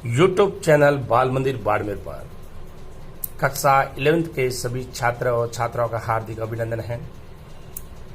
YouTube channel बाल मंदिर बाड़मेर पर कक्षा 11th के सभी छात्र और छात्राओं का हार्दिक अभिनंदन है।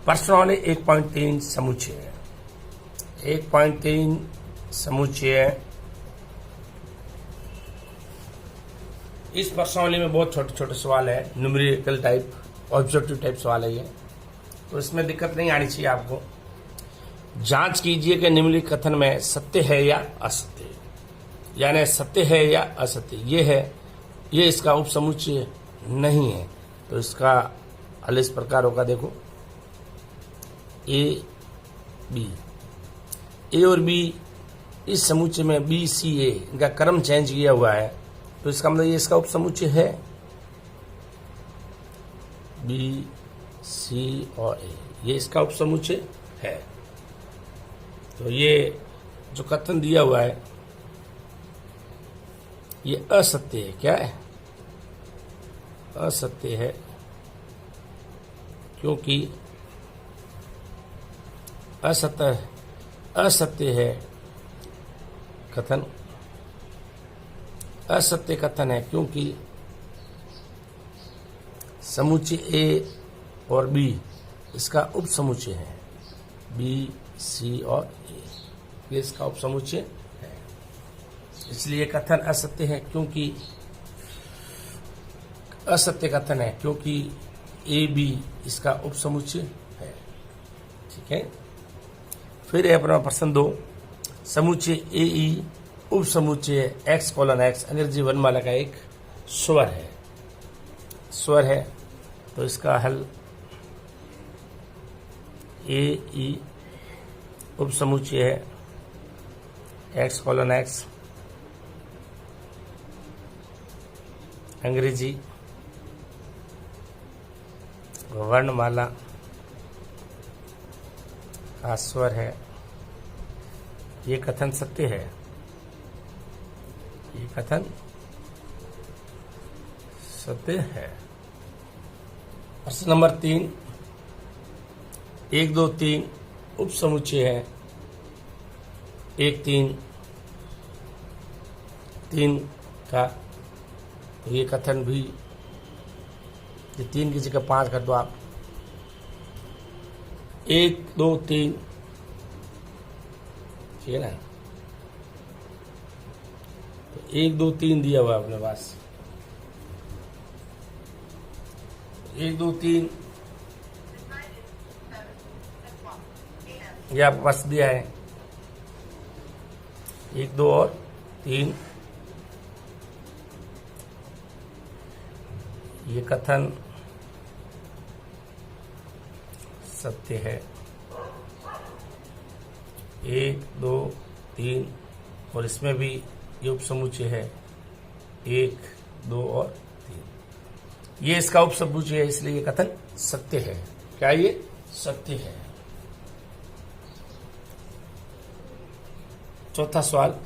प्रश्नावली 1.3 समुच्चय 1.3 समुच्चय। इस प्रश्नावली में बहुत छोटे छोटे सवाल है, न्यूमेरिकल टाइप, ऑब्जेक्टिव टाइप सवाल है ये, तो इसमें दिक्कत नहीं आनी चाहिए आपको। जांच कीजिए कि निम्नलिखित कथन में सत्य है या असत्य, यानी सत्य है या असत्य। ये है, ये इसका उपसमुच्चय नहीं है, तो इसका हल इस प्रकार होगा। देखो ए बी, ए और बी इस समुच्चय में बी सी ए इनका क्रम चेंज किया हुआ है, तो इसका मतलब ये इसका उपसमुच्चय है। बी सी और ए ये इसका उपसमुच्चय है। तो ये जो कथन दिया हुआ है ये असत्य है। क्या है? असत्य है, क्योंकि असत्य है कथन, असत्य कथन है क्योंकि समुच्चय ए और बी इसका उपसमुच्चय है। बी सी और ए ये इसका उपसमुच्चय है, इसलिए कथन असत्य है। क्योंकि असत्य कथन है क्योंकि ए बी इसका उपसमुच्चय है। ठीक है। फिर है अपना प्रश्न 2, समुच्चय ए ई उपसमुच्चय x:x अंग्रेजी वर्णमाला का एक स्वर है। स्वर है, तो इसका हल ए ई उपसमुच्चय है x:x अंग्रेजी वर्णमाला का स्वर है। ये कथन सत्य है, ये कथन सत्य है। प्रश्न नंबर 3, 1 2 3 उपसमुच्चय है 1 3 3 का, तो ये कथन भी, ये 3 की जगह 5 कर दो आप। 1 2 3, ठीक है ना। तो 1 2 3 दिया हुआ है अपने पास। 1 2 3 ये आपके पास दिया है। 1 2 और 3 ये कथन सत्य है। 1 2 3 और इसमें भी ये उपसमुच्चय है 1 2 और 3, ये इसका उपसमुच्चय है, इसलिए ये कथन सत्य है। क्या ये सत्य है? चौथा सवाल,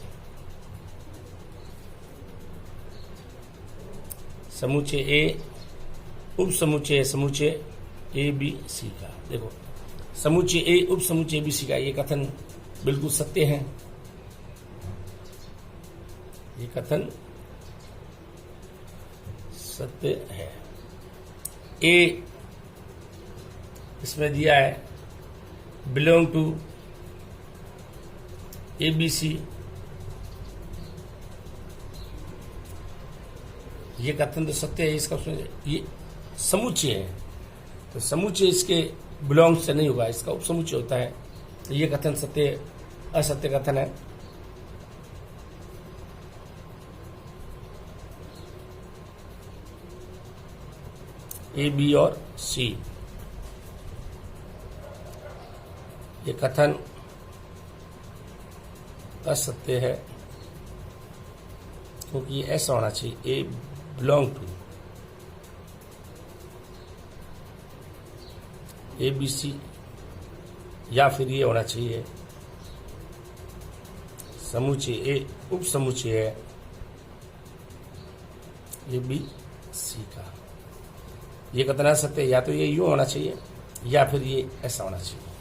समुच्चय ए उपसमुच्चय समुच्चय ए बी सी का। देखो समुच्चय ए उपसमुच्चय बी सी का ये कथन बिल्कुल सत्य है। ये कथन सत्य है। ए इसमें दिया है belong to A B C, ये कथन तो सत्य है। इसका ये समुच्चय है, तो समुच्चय इसके बिलोंग से नहीं होगा, इसका उपसमुच्चय होता है, तो ये कथन सत्य असत्य कथन है। ए बी और सी ये कथन असत्य है, क्योंकि ऐसा होना चाहिए A belong to A B C, या फिर ये होना चाहिए समुच्चय ए उपसमुच्चय है ए बी सी का। ये कथन असत्य, या तो ये यूं होना चाहिए या फिर ये ऐसा होना चाहिए।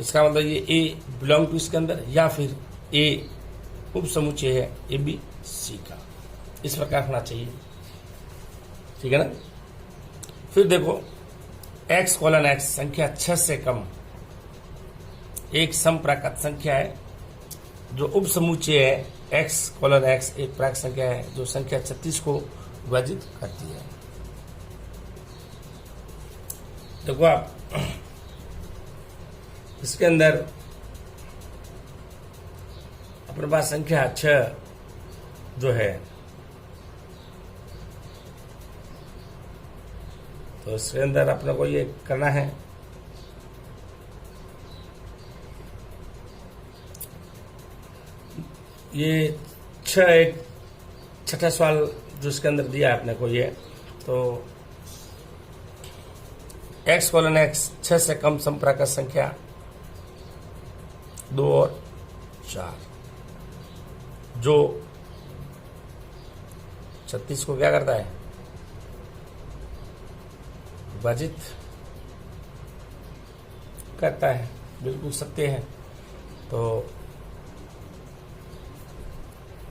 इसका मतलब ये ए बिलोंग टू इसके अंदर, या फिर ए उप समुच्चय है ए बी सी का। इस प्रकार होना चाहिए, ठीक है ना। फिर देखो x:x संख्या 6 से कम एक समप्राकृत संख्या है जो उप समुच्चय है x:x एक प्राकृत संख्या है जो संख्या 36 को विभाजित करती है। देखो आप इसके अंदर अपने पास संख्या 6 जो है, तो इसके अंदर अपने को ये करना है ये 6 एक छठा सवाल जो इसके अंदर दिया है अपने को ये, तो x:x 6 से कम समप्राकृत संख्या 2 और 4 जो 36 को क्या करता है, विभाजित करता है। बिल्कुल सत्य है। तो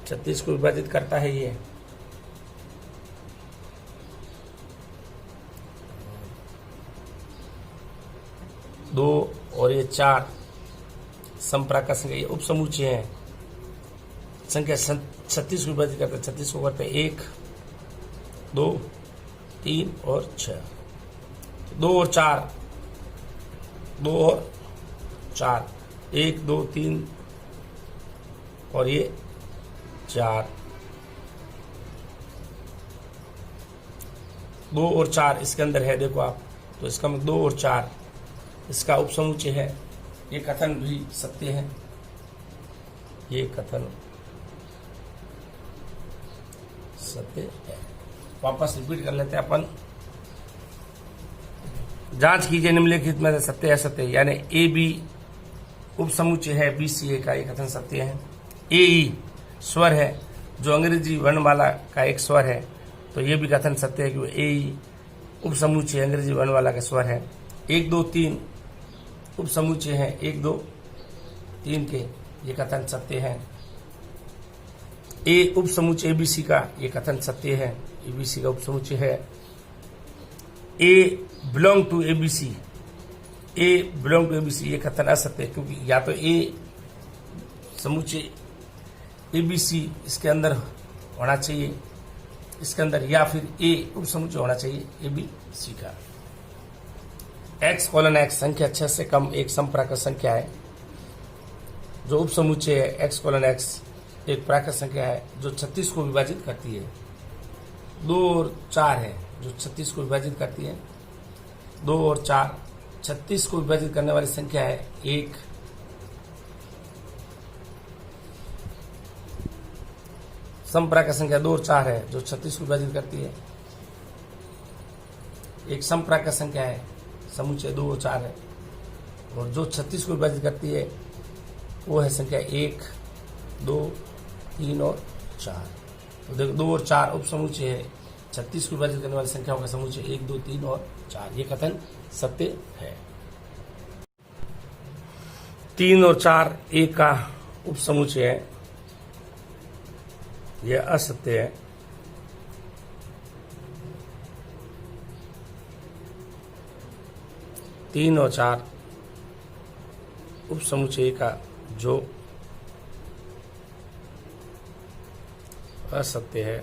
36 को विभाजित करता है ये। दो और ये 4 समप्राकृत संख्या, ये उप समुच्चय है। संख्या 36 को विभाजित करते हैं। 36 को करते हैं 1, 2, 3 और 6। 2 और 4, 2 और 4, 1, 2, 3 और ये 4, 2 और 4 इसके अंदर है। देखो आप, तो इसका मतलब 2 और 4 इसका उप समुच्चय है। ये कथन भी सत्य है। ये कथन सत्य है। वापस रिपीट कर लेते हैं अपन। जांच कीजिए निम्नलिखित में से सत्य है सत्य, यानी ए बी उप समुच्चय है बी सी ए का, ये कथन सत्य है। ए ई स्वर है जो अंग्रेजी वर्णमाला का एक स्वर है, तो ये भी कथन सत्य है कि ए ई उप समुच्चय अंग्रेजी वर्णमाला का स्वर है। 1, 2, 3 उप समुच्चय है 1, 2, 3 के, ये कथन सत्य है। ए उप समुच्चय एबीसी का, ये कथन सत्य है। एबीसी का उप समुच्चय है। A belong to ABC, A belong to ABC, ये कथन असत्य है, क्योंकि या तो ए समुच्चय एबीसी इसके अंदर होना चाहिए इसके अंदर, या फिर ए उप समुच्चय होना चाहिए एबीसी का। x:x संख्या 6 से कम एक समप्राकृत संख्या है जो उप समुच्चय है। x:x एक प्राकृत संख्या है जो 36 को विभाजित करती है। 2 और 4 है जो 36 को विभाजित करती है। 2 और 4 36 को विभाजित करने वाली संख्या है। 1 समप्राकृत संख्या 2 और 4 है जो 36 को विभाजित करती है। एक समप्राकृत संख्या है, समुच्चय 2 और 4 है, और जो 36 को विभाजित करती है वो है संख्या 1, 2, 3 और 4। तो देखो 2 और 4 उप समुच्चय है। 36 को विभाजित करने वाली संख्याओं का समुच्चय 1, 2, 3 और 4, ये कथन सत्य है। 3 और 4 एक का उप समुच्चय है, यह असत्य है। तीन और 4 उप समुच्चय का जो असत्य है,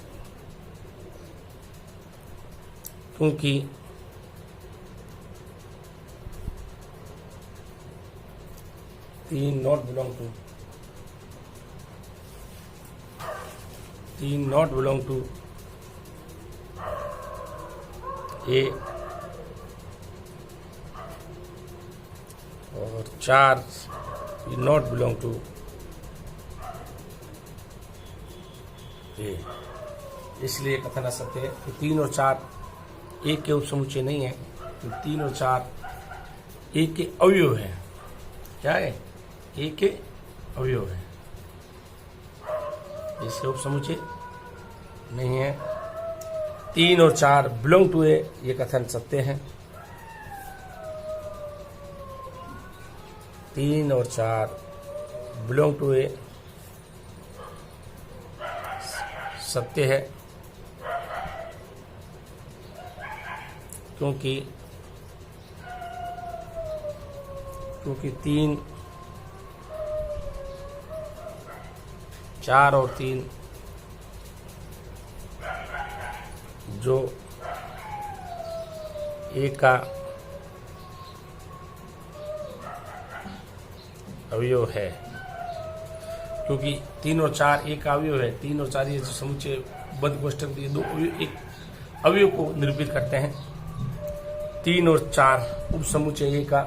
क्योंकि तीन नॉट बिलोंग टू ए, और 4 नॉट बिलोंग टू ए, इसलिए कथन असत्य है कि 3 और 4 एक के उप समुच्चय नहीं है। तो 3 और 4 एक के अवयव है। क्या है? एक के अवयव है, इसके उप समुच्चय नहीं है। 3 और 4 बिलोंग टू ए, ये कथन सत्य है। 3 और 4 बिलोंग टू ए, सत्य है, क्योंकि 3, 4 और 3 जो एक का अवयव है, क्योंकि 3 और 4 एक अवयव है। 3 और 4 ये जो समुच्चय बद्ध कोष्ठक दिए दो अवयव एक अवयव को निरूपित करते हैं। 3 और 4 उप समुच्चय एक का,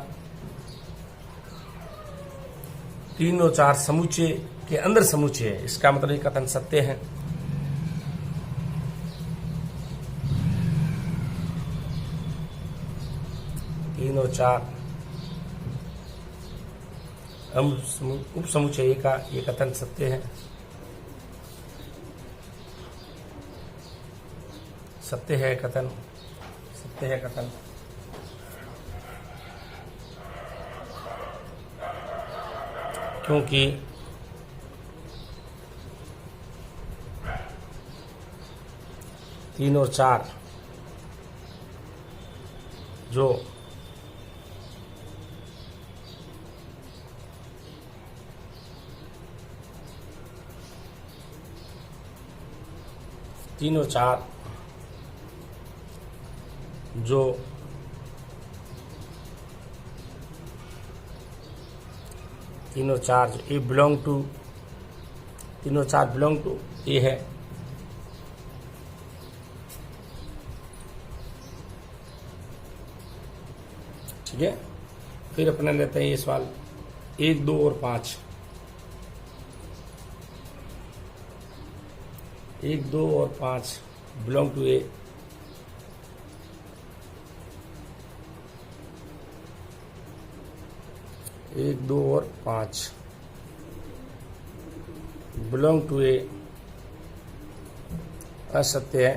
3 और 4 समुच्चय के अंदर समुच्चय है। इसका मतलब ये कथन सत्य है। तीन और 4 उप समुच्चय का ये कथन सत्य है। सत्य है कथन, सत्य है कथन। क्योंकि तीन और 4 जो तीन और 4 जो तीन और 4 जो ए बिलोंग टू 3 और 4 बिलोंग टू ए है। ठीक है, फिर अपना लेते हैं ये सवाल 1, 2 और 5। 1, 2 और 5 बिलोंग टू ए। एक, 2 और 5 बिलोंग टू ए असत्य है।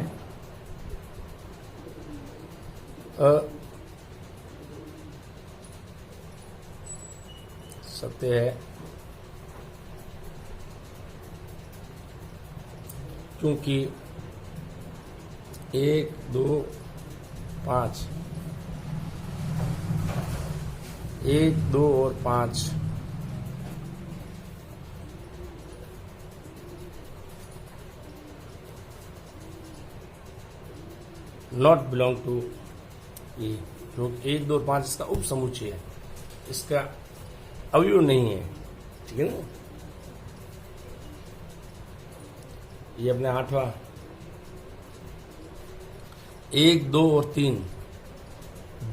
सत्य है क्योंकि 1, 2, 5 1, 2 और 5 नॉट बिलोंग टू ए, जो 1, 2 और 5 इसका उप समुच्चय है, इसका अवयव नहीं है। ठीक है ना, ये अपने 8वां 1, 2 और 3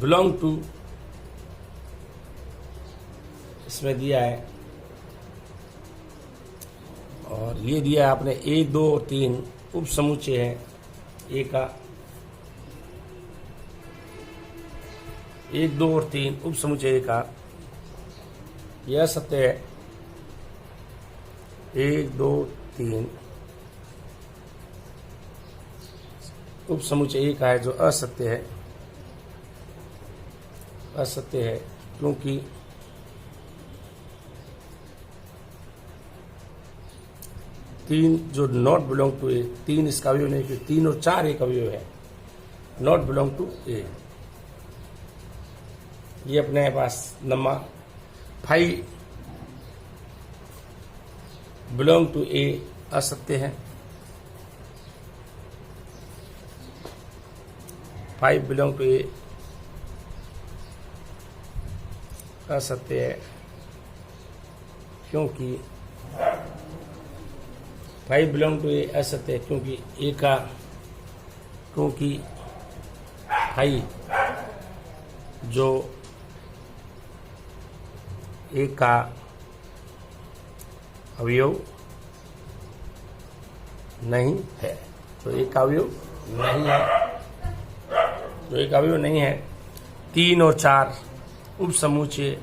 बिलोंग टू, इसमें दिया है और ये दिया है आपने 1, 2 और 3 उप समुच्चय है ए का। 1, 2 और 3 उप समुच्चय का यह सत्य है। 1, 2, 3 उप समुच्चय का है जो असत्य है। असत्य है क्योंकि 3 जो नॉट बिलोंग टू ए, 3 इसका अवयव नहीं, क्योंकि 3 और 4 एक अवयव है। नॉट बिलोंग टू ए, ये अपने पास नंबर 5 बिलोंग टू ए असत्य है। 5 बिलोंग टू ए असत्य है क्योंकि 5 बिलोंग टू ए असत्य है क्योंकि ए का, क्योंकि 5 जो ए का अवयव नहीं है, तो एक अवयव नहीं है, जो एक अवयव नहीं है। 3 और 4 उप समुच्चय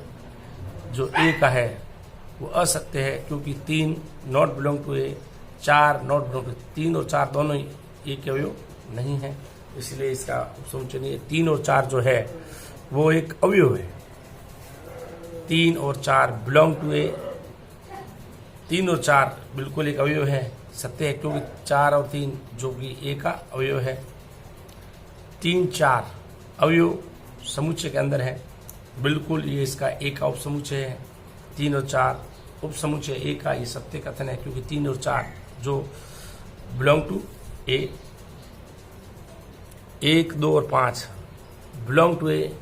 जो ए का है वो असत्य है क्योंकि 3 not belong to A, 4 not belong to. 3 और 4 दोनों ए के अवयव नहीं है, इसलिए इसका उप समुच्चय नहीं है। 3 और 4 जो है वो एक अवयव है। 3 और 4 बिलोंग टू ए 3 और 4 बिल्कुल एक अवयव है, सत्य है, क्योंकि 4 और 3 जो कि ए का अवयव है। 3 4 अवयव समुच्चय के अंदर है, बिल्कुल ये इसका ए का उपसमुच्चय है। 3 और 4 उपसमुच्चय ए का, ये सत्य कथन है, क्योंकि 3 और 4 जो बिलोंग टू ए, 1 2 और 5 बिलोंग टू ए,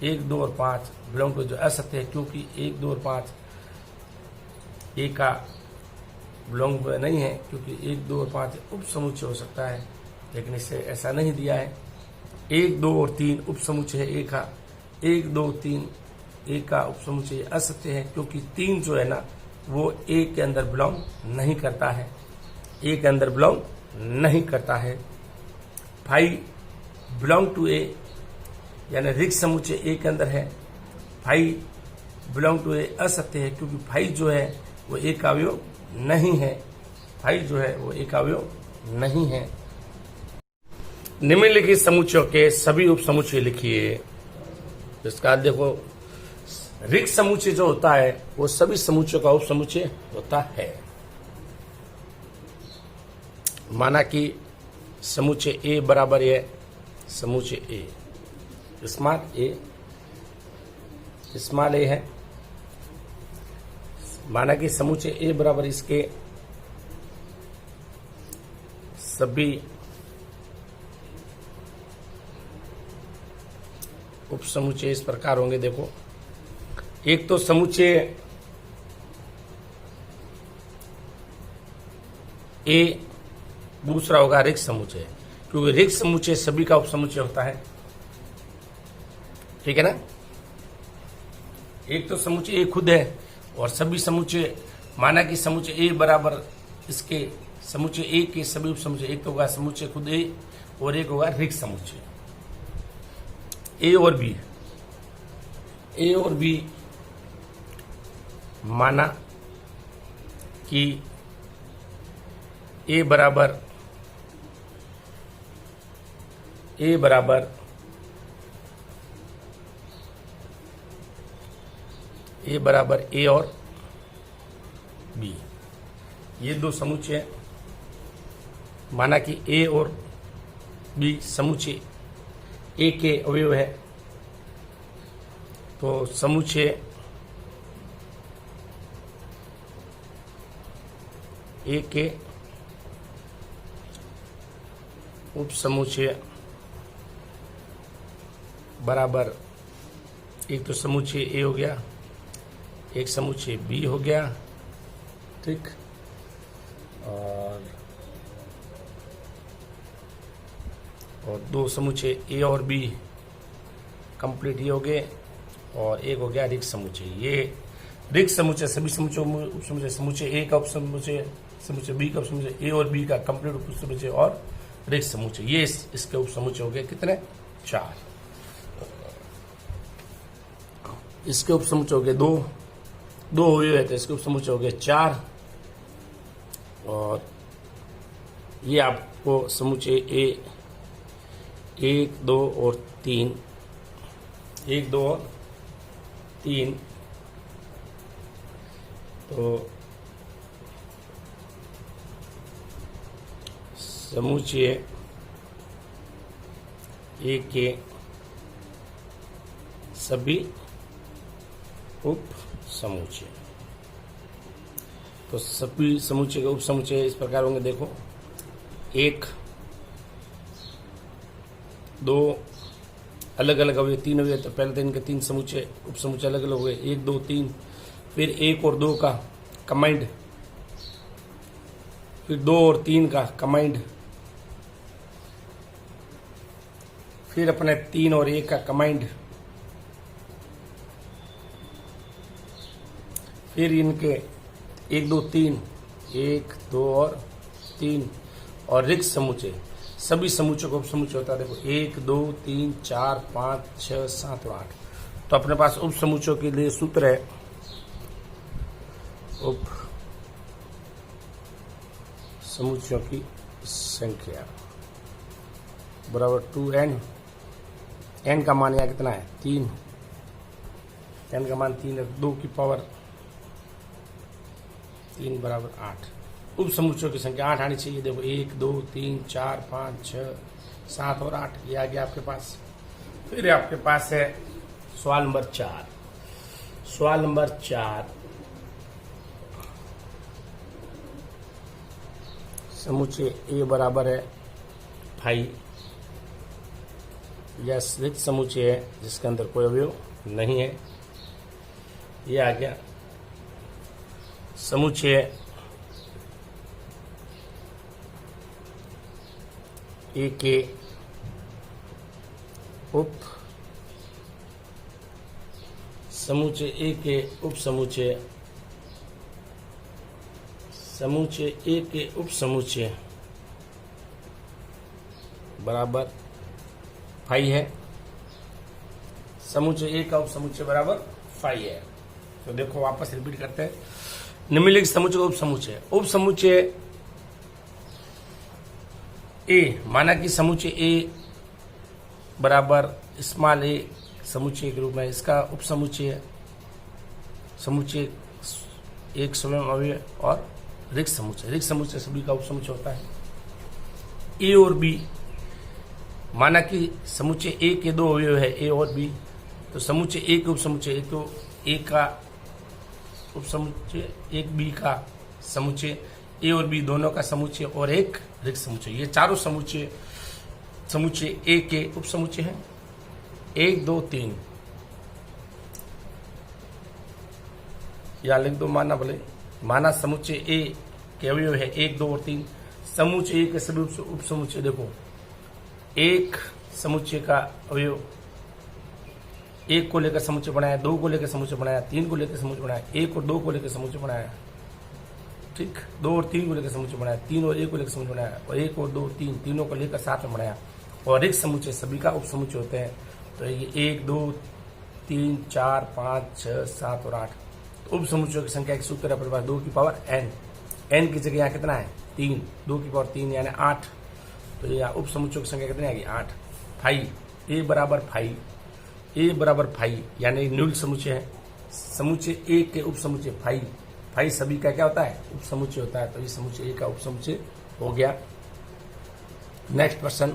1 2 और 5 बिलोंग टू, जो असत्य है, क्योंकि 1 2 और 5 ए का बिलोंग नहीं है, क्योंकि 1 2 और 5 उपसमुच्चय हो सकता है, लेकिन इसे ऐसा नहीं दिया है। 1 2 और 3 उपसमुच्चय है ए का, 1 2 3 ए का उपसमुच्चय असत्य है, क्योंकि 3 जो है ना वो ए के अंदर बिलोंग नहीं करता है, ए के अंदर बिलोंग नहीं करता है। 5 बिलोंग टू ए, यानी रिक्त समुच्चय ए के अंदर है। 5 बिलोंग टू ए असत्य है, क्योंकि 5 जो है वो ए का अवयव नहीं है, 5 जो है वो ए का अवयव नहीं है। निम्नलिखित समुच्चयों के सभी उपसमुच्चय लिखिए। इसका देखो, रिक्त समुच्चय जो होता है वो सभी समुच्चयों का उपसमुच्चय होता है। माना कि समुच्चय ए बराबर है समुच्चय ए, स्मॉल ए है। माना कि समुच्चय ए बराबर इसके सभी उपसमुच्चय इस प्रकार होंगे। देखो, एक तो समुच्चय ए, दूसरा होगा रिक्त समुच्चय, क्योंकि रिक्त समुच्चय सभी का उपसमुच्चय होता है, ठीक है ना। एक तो समुच्चय ए खुद है और सभी समुच्चय, माना कि समुच्चय ए बराबर इसके समुच्चय ए के सभी उपसमुच्चय, एक तो होगा समुच्चय खुद ए और एक होगा रिक्त समुच्चय। ए और बी माना कि ए बराबर ए और बी, ये दो समुच्चय, माना कि ए और बी समुच्चय ए के अवयव है, तो समुच्चय ए के उपसमुच्चय बराबर, एक तो समुच्चय ए हो गया, एक समुच्चय बी हो गया, ठीक, और दो समुच्चय ए और बी कंप्लीट ये हो गए, और एक हो गया रिक्त समुच्चय। ये रिक्त समुच्चय सभी समुच्चय उपसमुच्चय, समुच्चय ए का उपसमुच्चय, समुच्चय बी का उपसमुच्चय, ए और बी का कंप्लीट उपसमुच्चय और रिक्त समुच्चय, ये इसके उपसमुच्चय हो गए कितने? 4। इसके उपसमुच्चय हो गए दो हुए तो इसके उपसमुच्चय हो गए 4, और ये आपको समुच्चय ए 1 2 और 3, 1 2 और 3, तो समुच्चय ए के सभी उप समुच्चय, तो सभी समुच्चय के उप समुच्चय इस प्रकार होंगे। देखो, 1 2 अलग अलग अवयव, 3 अवयव, तो पहले तो इनके 3 समुच्चय उप समुच्चय अलग अलग हो गए, 1 2 3, फिर 1 और 2 का कंबाइंड, फिर 2 और 3 का कंबाइंड, फिर अपने 3 और 1 का कंबाइंड, फिर इनके 1 2 3, 1 2 और 3, और रिक्त समुच्चय सभी समुच्चय को उप समुच्चय होता है। देखो, 1 2 3 4 5 6 7 और 8, तो अपने पास उप समुच्चयों के लिए सूत्र है, उप समुच्चयों की संख्या बराबर 2n, n का मान यहाँ कितना है? 3, n का मान 3 है, 2 की पावर 3 बराबर 8। उप समुच्चयों की संख्या 8 आनी चाहिए। देखो 1 2 3 4 5 6 7 और 8 ये आ गया आपके पास। फिर आपके पास है सवाल नंबर 4। सवाल नंबर 4, समुच्चय ए बराबर है 5 या रिक्त समुच्चय है जिसके अंदर कोई अवयव नहीं है। ये आ गया समुच्चय ए के उप समुच्चय ए के उप समुच्चय समुच्चय ए के उप समुच्चय बराबर 5 है। समुच्चय ए का उप समुच्चय बराबर 5 है। तो देखो वापस रिपीट करते हैं। निम्नलिखित समुच्चय उप समुच्चय ए, माना कि समुच्चय ए बराबर स्मॉल ए समुच्चय के रूप में इसका उप समुच्चय समुच्चय एक स्वयं अवयव और रिक्त समुच्चय सभी का उप समुच्चय होता है। ए और बी, माना कि समुच्चय ए के 2 अवयव है ए और बी, तो समुच्चय ए के उप समुच्चय ए का उप समुच्चय एक बी का समुच्चय ए और बी दोनों का समुच्चय और एक रिक्त समुच्चय। ये चारों समुच्चय ए के उप समुच्चय हैं। 1 2 3 या लिख दो माना भले। माना समुच्चय ए के अवयव है 1 2 और 3। समुच्चय ए के सभी उप समुच्चय देखो, एक समुच्चय का अवयव 1 को लेकर समुच्चय बनाया, 2 को लेकर समुच्चय बनाया, 3 को लेकर समुच्चय बनाया, 1 और 2 को लेकर समुच्चय बनाया, ठीक, 2 और 3 को लेकर समुच्चय बनाया, 3 और 1 को लेकर समुच्चय बनाया, और 1 और 2 3 तीनों को लेकर साथ में बनाया, और एक समुच्चय सभी का उप समुच्चय होते हैं। तो ये 1 2 3 4 5 6 7 और 8। तो उप समुच्चयों की संख्या एक सूत्र है अपने पास 2 की पावर n। n की जगह यहाँ कितना है 3, 2 की पावर 3 यानी 8। तो यहाँ उप समुच्चयों की संख्या कितनी आएगी 8। 5 ए बराबर 5 यानी न्यूल समुच्चय है। समुच्चय ए के उप समुच्चय 5 सभी का क्या होता है उप समुच्चय होता है। तो ये समुच्चय ए का उप समुच्चय हो गया। नेक्स्ट प्रश्न